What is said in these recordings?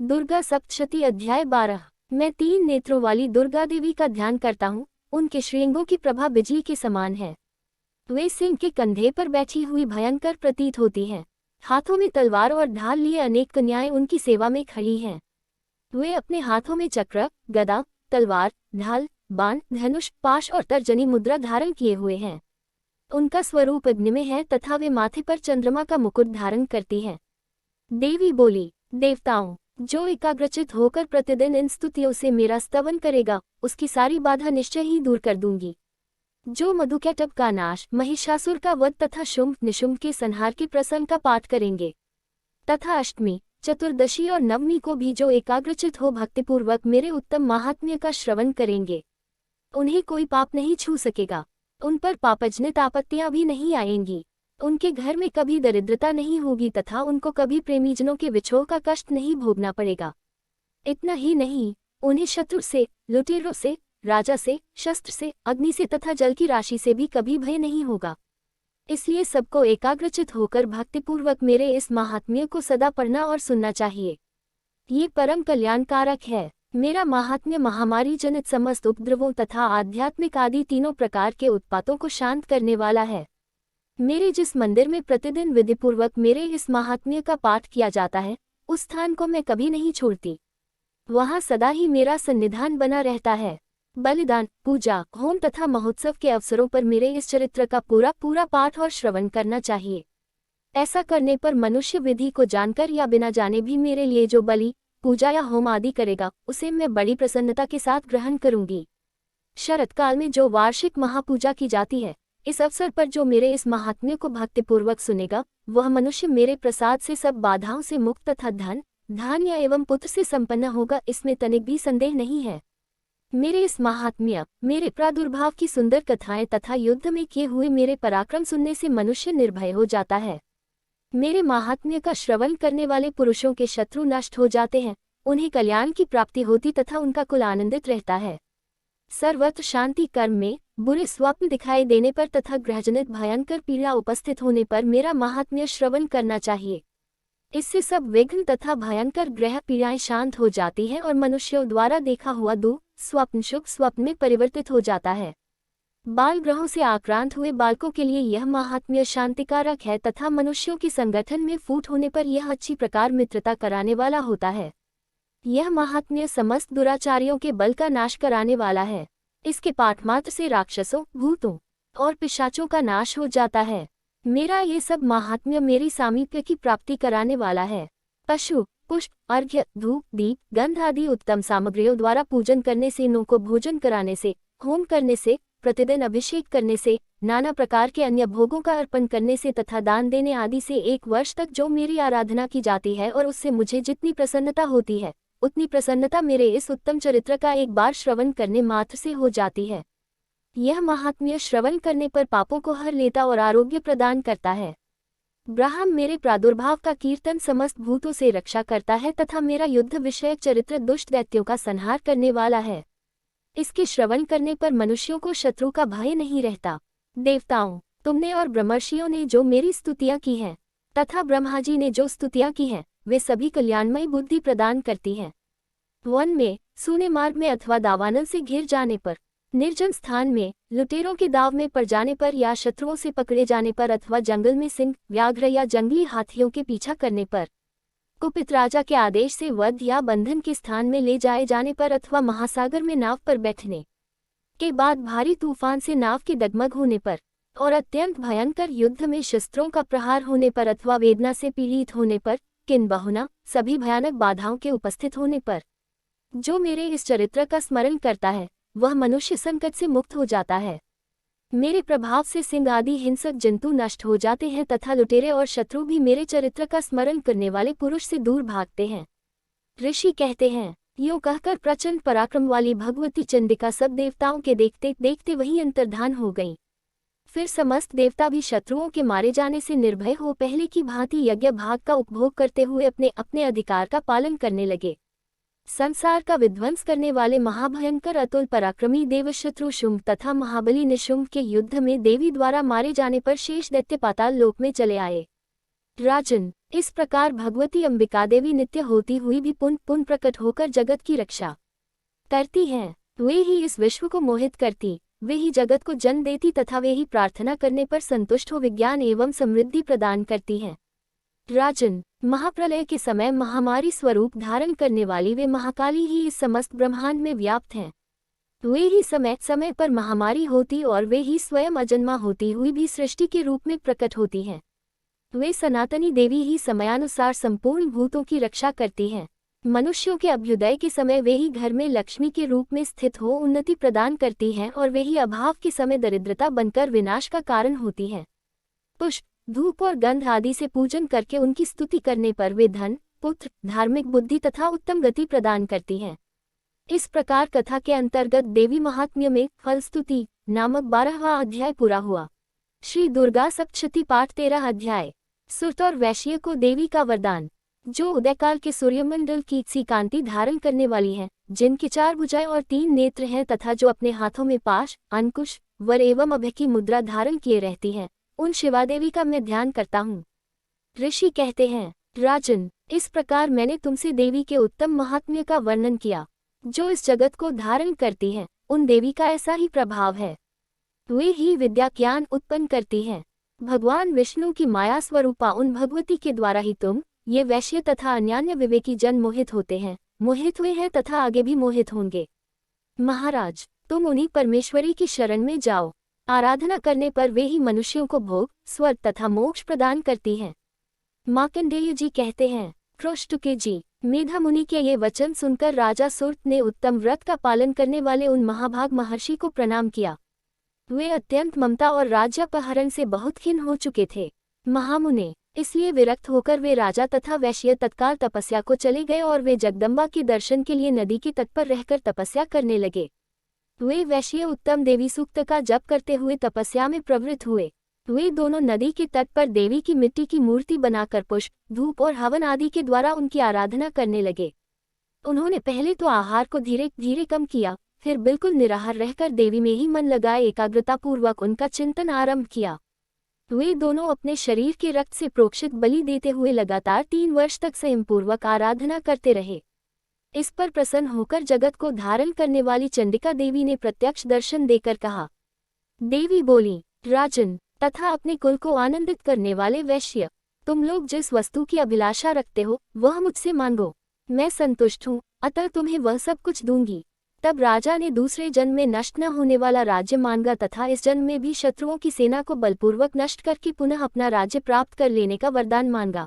दुर्गा सप्तशती अध्याय 12। मैं 3 नेत्रों वाली दुर्गा देवी का ध्यान करता हूँ। उनके श्रृंगों की प्रभा बिजली के समान है। वे सिंह के कंधे पर बैठी हुई भयंकर प्रतीत होती हैं। हाथों में तलवार और ढाल लिए अनेक कन्याएं उनकी सेवा में खड़ी हैं। वे अपने हाथों में चक्र, गदा, तलवार, ढाल, बाण, धनुष, पाश और तर्जनी मुद्रा धारण किए हुए हैं। उनका स्वरूप अग्नि में है तथा वे माथे पर चंद्रमा का मुकुट धारण करती हैं। देवी बोली, देवताओं, जो एकाग्रचित होकर प्रतिदिन इन स्तुतियों से मेरा स्तवन करेगा, उसकी सारी बाधा निश्चय ही दूर कर दूंगी। जो मधुकैटभ का नाश, महिषासुर का वध तथा शुंभ निशुंभ के संहार के प्रसंग का पाठ करेंगे तथा अष्टमी, चतुर्दशी और नवमी को भी जो एकाग्रचित हो भक्तिपूर्वक मेरे उत्तम महात्म्य का श्रवण करेंगे, उन्हें कोई पाप नहीं छू सकेगा। उन पर पापजनित आपत्तियां भी नहीं आएंगी। उनके घर में कभी दरिद्रता नहीं होगी तथा उनको कभी प्रेमीजनों के विछोह का कष्ट नहीं भोगना पड़ेगा। इतना ही नहीं, उन्हें शत्रु से, लुटेरों से, राजा से, शस्त्र से, अग्नि से तथा जल की राशि से भी कभी भय नहीं होगा। इसलिए सबको एकाग्रचित होकर भक्तिपूर्वक मेरे इस महात्म्य को सदा पढ़ना और सुनना चाहिए। ये परम कल्याणकारक है। मेरा महात्म्य महामारी जनित समस्त उपद्रवों तथा आध्यात्मिक आदि तीनों प्रकार के उत्पातों को शांत करने वाला है। मेरे जिस मंदिर में प्रतिदिन विधिपूर्वक मेरे इस महात्म्य का पाठ किया जाता है, उस स्थान को मैं कभी नहीं छोड़ती। वहाँ सदा ही मेरा सन्निधान बना रहता है। बलिदान, पूजा, होम तथा महोत्सव के अवसरों पर मेरे इस चरित्र का पूरा पूरा पाठ और श्रवण करना चाहिए। ऐसा करने पर मनुष्य विधि को जानकर या बिना जाने भी मेरे लिए जो बलि, पूजा या होम आदि करेगा, उसे मैं बड़ी प्रसन्नता के साथ ग्रहण करूंगी। शरतकाल में जो वार्षिक महापूजा की जाती है, इस अवसर पर जो मेरे इस महात्म्य को भक्तिपूर्वक सुनेगा, वह मनुष्य मेरे प्रसाद से सब बाधाओं से मुक्त तथा धन, धान्य एवं पुत्र से संपन्न होगा, इसमें तनिक भी संदेह नहीं है। मेरे इस महात्म्य, मेरे प्रादुर्भाव की सुंदर कथाएं तथा युद्ध में किए हुए मेरे पराक्रम सुनने से मनुष्य निर्भय हो जाता है। मेरे महात्म्य का श्रवण करने वाले पुरुषों के शत्रु नष्ट हो जाते हैं, उन्हें कल्याण की प्राप्ति होती तथा उनका कुल आनंदित रहता है। सर्वत्र शांति कर्म में, बुरे स्वप्न दिखाई देने पर तथा ग्रहजनित भयंकर पीड़ा उपस्थित होने पर मेरा महात्म्य श्रवण करना चाहिए। इससे सब विघ्न तथा भयंकर ग्रह पीड़ाएं शांत हो जाती हैं और मनुष्यों द्वारा देखा हुआ दुख स्वप्न शुभ स्वप्न में परिवर्तित हो जाता है। बाल ग्रहों से आक्रांत हुए बालकों के लिए यह महात्म्य शांतिकारक है तथा मनुष्यों के संगठन में फूट होने पर यह अच्छी प्रकार मित्रता कराने वाला होता है। यह महात्म्य समस्त दुराचारियों के बल का नाश कराने वाला है। इसके पाठ मात्र से राक्षसों, भूतों और पिशाचों का नाश हो जाता है। मेरा ये सब महात्म्य मेरी सामीप्य की प्राप्ति कराने वाला है। पशु, पुष्प, अर्घ्य, धूप, दीप, गंध आदि उत्तम सामग्रियों द्वारा पूजन करने से, नौ को भोजन कराने से, होम करने से, प्रतिदिन अभिषेक करने से, नाना प्रकार के अन्य भोगों का अर्पण करने से तथा दान देने आदि से 1 वर्ष तक जो मेरी आराधना की जाती है और उससे मुझे जितनी प्रसन्नता होती है, उतनी प्रसन्नता मेरे इस उत्तम चरित्र का एक बार श्रवण करने मात्र से हो जाती है। यह महात्म्य श्रवण करने पर पापों को हर लेता और आरोग्य प्रदान करता है। ब्रह्म मेरे प्रादुर्भाव का कीर्तन समस्त भूतों से रक्षा करता है तथा मेरा युद्ध विषयक चरित्र दुष्ट दैत्यों का संहार करने वाला है। इसके श्रवण करने पर मनुष्यों को शत्रु का भय नहीं रहता। देवताओं, तुमने और ब्रह्मर्षियों ने जो मेरी स्तुतियां की हैं तथा ब्रह्मा जी ने जो स्तुतियां की हैं, वे सभी कल्याणमयी बुद्धि प्रदान करती हैं। वन में, सूने मार्ग में अथवा दावानल से घिर जाने पर, निर्जन स्थान में, लुटेरों के दाव में पड़ जाने पर या शत्रुओं से पकड़े जाने पर अथवा जंगल में सिंह, व्याघ्र या जंगली हाथियों के पीछा करने पर, कुपित राजा के आदेश से वध या बंधन के स्थान में ले जाए जाने पर अथवा महासागर में नाव पर बैठने के बाद भारी तूफान से नाव के डगमग होने पर और अत्यंत भयंकर युद्ध में शस्त्रों का प्रहार होने पर अथवा वेदना से पीड़ित होने पर, किन बहुना सभी भयानक बाधाओं के उपस्थित होने पर जो मेरे इस चरित्र का स्मरण करता है, वह मनुष्य संकट से मुक्त हो जाता है। मेरे प्रभाव से सिंह आदि हिंसक जंतु नष्ट हो जाते हैं तथा लुटेरे और शत्रु भी मेरे चरित्र का स्मरण करने वाले पुरुष से दूर भागते हैं। ऋषि कहते हैं, यूं कहकर प्रचंड पराक्रम वाली भगवती चंडिका सब देवताओं के देखते देखते वहीं अंतर्धान हो गईं। फिर समस्त देवता भी शत्रुओं के मारे जाने से निर्भय हो पहले की भांति यज्ञ भाग का उपभोग करते हुए अपने अपने अधिकार का पालन करने लगे। संसार का विध्वंस करने वाले महाभयंकर अतुल पराक्रमी देव शत्रु शुंभ तथा महाबली निशुंभ के युद्ध में देवी द्वारा मारे जाने पर शेष दैत्य पाताल लोक में चले आए। राजन, इस प्रकार भगवती अंबिका देवी नित्य होती हुई भी पुनः पुनः प्रकट होकर जगत की रक्षा करती हैं। वे ही इस विश्व को मोहित करती, वे ही जगत को जन्म देती तथा वे ही प्रार्थना करने पर संतुष्ट हो विज्ञान एवं समृद्धि प्रदान करती हैं। राजन, महाप्रलय के समय महामारी स्वरूप धारण करने वाली वे महाकाली ही इस समस्त ब्रह्मांड में व्याप्त हैं। वे ही समय समय पर महामारी होती और वे ही स्वयं अजन्मा होती हुई भी सृष्टि के रूप में प्रकट होती हैं। वे सनातनी देवी ही समयानुसार संपूर्ण भूतों की रक्षा करती हैं। मनुष्यों के अभ्युदय के समय वे ही घर में लक्ष्मी के रूप में स्थित हो उन्नति प्रदान करती हैं और वे ही अभाव के समय दरिद्रता बनकर विनाश का कारण होती हैं। पुष्प, धूप और गंध आदि से पूजन करके उनकी स्तुति करने पर वे धन, पुत्र, धार्मिक बुद्धि तथा उत्तम गति प्रदान करती हैं। इस प्रकार कथा के अंतर्गत देवी महात्म्य में फलस्तुति नामक 12वां अध्याय पूरा हुआ। श्री दुर्गा सप्तशती पाठ 13 अध्याय। सुरत और वैश्य को देवी का वरदान। जो उदयकाल के सूर्यमंडल की सी कांति धारण करने वाली हैं, जिनकी 4 भुजाएं और 3 नेत्र हैं तथा जो अपने हाथों में पाश, अंकुश, वर एवं अभय की मुद्रा धारण किए रहती हैं, उन शिवादेवी का मैं ध्यान करता हूँ। ऋषि कहते हैं, राजन, इस प्रकार मैंने तुमसे देवी के उत्तम महात्म्य का वर्णन किया। जो इस जगत को धारण करती हैं, उन देवी का ऐसा ही प्रभाव है। वे ही विद्या ज्ञान उत्पन्न करती हैं। भगवान विष्णु की माया स्वरूपा उन भगवती के द्वारा ही तुम, ये वैश्य तथा अन्यान्य विवेकी जन मोहित होते हैं, मोहित हुए हैं तथा आगे भी मोहित होंगे। महाराज, तुम उन्हीं परमेश्वरी की शरण में जाओ। आराधना करने पर वे ही मनुष्यों को भोग, स्वर्ग तथा मोक्ष प्रदान करती हैं। मार्कंडेय जी कहते हैं, पृष्ठुके जी, मेधा मुनि के ये वचन सुनकर राजा सुरत ने उत्तम व्रत का पालन करने वाले उन महाभाग महर्षि को प्रणाम किया। वे अत्यंत ममता और राज्यापहरण से बहुत खिन्न हो चुके थे। महामुने, इसलिए विरक्त होकर वे राजा तथा वैश्य तत्काल तपस्या को चले गए और वे जगदम्बा के दर्शन के लिए नदी के तट पर रहकर तपस्या करने लगे। वे वैश्य उत्तम देवी सूक्त का जप करते हुए तपस्या में प्रवृत्त हुए। वे दोनों नदी के तट पर देवी की मिट्टी की मूर्ति बनाकर पुष्प, धूप और हवन आदि के द्वारा उनकी आराधना करने लगे। उन्होंने पहले तो आहार को धीरे धीरे कम किया, फिर बिल्कुल निराहार रहकर देवी में ही मन लगाए एकाग्रतापूर्वक उनका चिंतन आरंभ किया। वे दोनों अपने शरीर के रक्त से प्रोक्षित बलि देते हुए लगातार 3 वर्ष तक संयमपूर्वक आराधना करते रहे। इस पर प्रसन्न होकर जगत को धारण करने वाली चंडिका देवी ने प्रत्यक्ष दर्शन देकर कहा। देवी बोली, राजन तथा अपने कुल को आनंदित करने वाले वैश्य, तुम लोग जिस वस्तु की अभिलाषा रखते हो वह मुझसे मांगो, मैं संतुष्ट हूँ, अतः तुम्हें वह सब कुछ दूंगी। तब राजा ने दूसरे जन्म में नष्ट न होने वाला राज्य मांगा तथा इस जन्म में भी शत्रुओं की सेना को बलपूर्वक नष्ट करके पुनः अपना राज्य प्राप्त कर लेने का वरदान मांगा।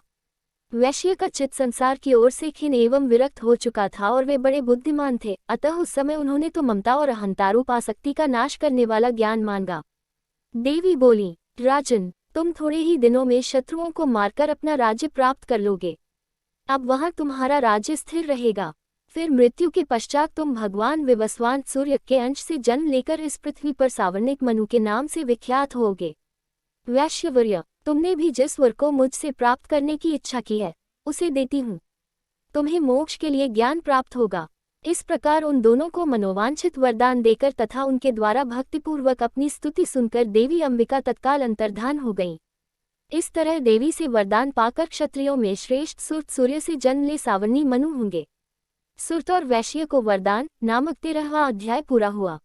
वैश्य का चित्त संसार की ओर से खिन्न एवं विरक्त हो चुका था और वे बड़े बुद्धिमान थे, अतः उस समय उन्होंने तो ममता और अहंतारूप आसक्ति का नाश करने वाला ज्ञान मांगा। देवी बोली, राजन, तुम थोड़े ही दिनों में शत्रुओं को मारकर अपना राज्य प्राप्त कर लोगे। अब वहां तुम्हारा राज्य स्थिर रहेगा। फिर मृत्यु के पश्चात तुम भगवान विवस्वान सूर्य के अंश से जन्म लेकर इस पृथ्वी पर सावर्णिक मनु के नाम से विख्यात होगे। वैश्यवर्य, तुमने भी जिस वर को मुझसे प्राप्त करने की इच्छा की है, उसे देती हूँ। तुम्हें मोक्ष के लिए ज्ञान प्राप्त होगा। इस प्रकार उन दोनों को मनोवांछित वरदान देकर तथा उनके द्वारा भक्तिपूर्वक अपनी स्तुति सुनकर देवी अंबिका तत्काल अंतर्धान हो गईं। इस तरह देवी से वरदान पाकर क्षत्रियों में श्रेष्ठ सुरत सूर्य से जन्म ले सावर्णी मनु होंगे। सुरत और वैश्य को वरदान नामक 13वां अध्याय पूरा हुआ।